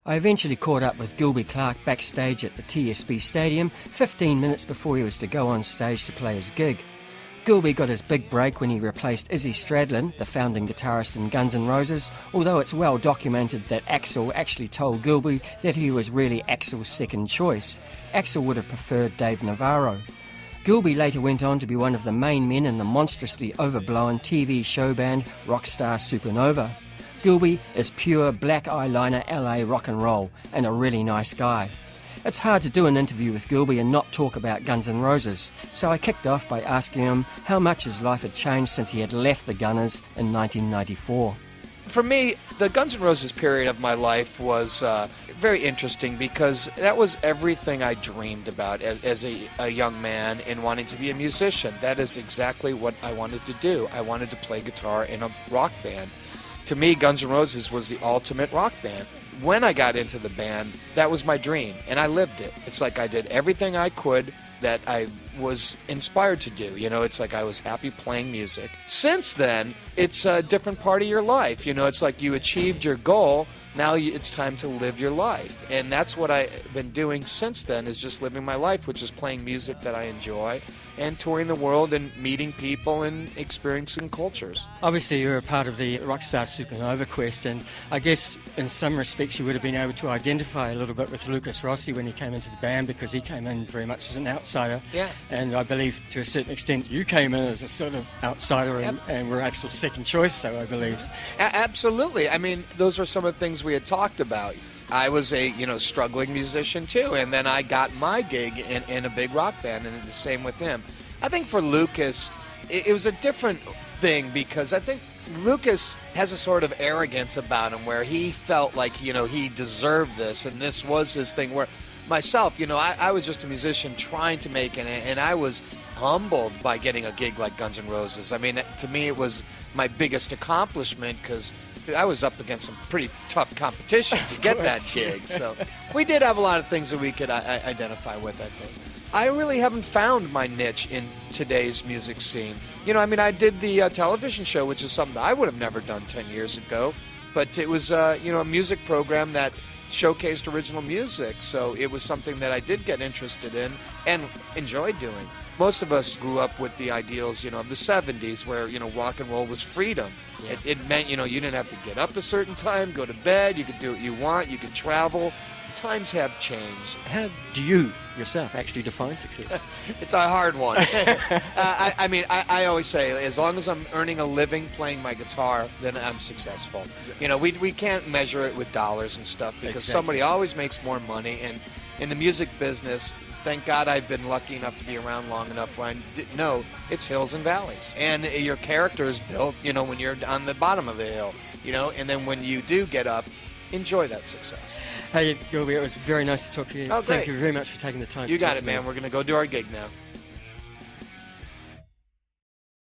I eventually caught up with Gilby Clarke backstage at the TSB Stadium 15 minutes before he was to go on stage to play his gig. Gilby got his big break when he replaced Izzy Stradlin, the founding guitarist in Guns N' Roses, although it's well documented that Axl actually told Gilby that he was really Axl's second choice. Axl would have preferred Dave Navarro. Gilby later went on to be one of the main men in the monstrously overblown TV show band Rockstar Supernova. Gilby is pure black eyeliner LA rock and roll and a really nice guy. It's hard to do an interview with Gilby and not talk about Guns N' Roses, so I kicked off by asking him how much his life had changed since he had left the Gunners in 1994. For me, the Guns N' Roses period of my life was very interesting because that was everything I dreamed about as a young man and wanting to be a musician. That is exactly what I wanted to do. I wanted to play guitar in a rock band. To me, Guns N' Roses was the ultimate rock band. When I got into the band, that was my dream, and I lived it. It's like I did everything I could that I was inspired to do. You know, it's like I was happy playing music. Since then, it's a different part of your life. You know, it's like you achieved your goal. Now it's time to live your life. And that's what I've been doing since then, is just living my life, which is playing music that I enjoy and touring the world and meeting people and experiencing cultures. Obviously, you're a part of the Rockstar Supernova quest, and I guess in some respects you would have been able to identify a little bit with Lucas Rossi when he came into the band, because he came in very much as an outsider. Yeah. And I believe to a certain extent you came in as a sort of outsider, Yep. and were Axl's second choice, so I believe. Absolutely. I mean, those were some of the things we had talked about. I was a struggling musician too, and then I got my gig in a big rock band, and the same with him. I think for Lucas, it was a different thing, because I think Lucas has a sort of arrogance about him where he felt like he deserved this, and this was his thing. Where myself, I was just a musician trying to make it, and I was humbled by getting a gig like Guns N' Roses. I mean, to me, it was my biggest accomplishment, because I was up against some pretty tough competition to get that gig. So we did have a lot of things that we could identify with, I think. I really haven't found my niche in today's music scene. I did the television show, which is something I would have never done 10 years ago. But it was, a music program that showcased original music. So it was something that I did get interested in and enjoyed doing. Most of us grew up with the ideals, of the 70s, where, rock and roll was freedom. Yeah. It meant, you didn't have to get up a certain time, go to bed, you could do what you want, you could travel. Times have changed. How do you yourself actually define success? It's a hard one. I always say, as long as I'm earning a living playing my guitar, then I'm successful. We can't measure it with dollars and stuff, because somebody always makes more money. And in the music business, thank God I've been lucky enough to be around long enough where I know it's hills and valleys. And your character is built, when you're on the bottom of the hill, and then when you do get up, enjoy that success. Hey, Gilby, it was very nice to talk to you. Oh, Thank you very much for taking the time. You to talk got it, to me. man. We're going to go do our gig now.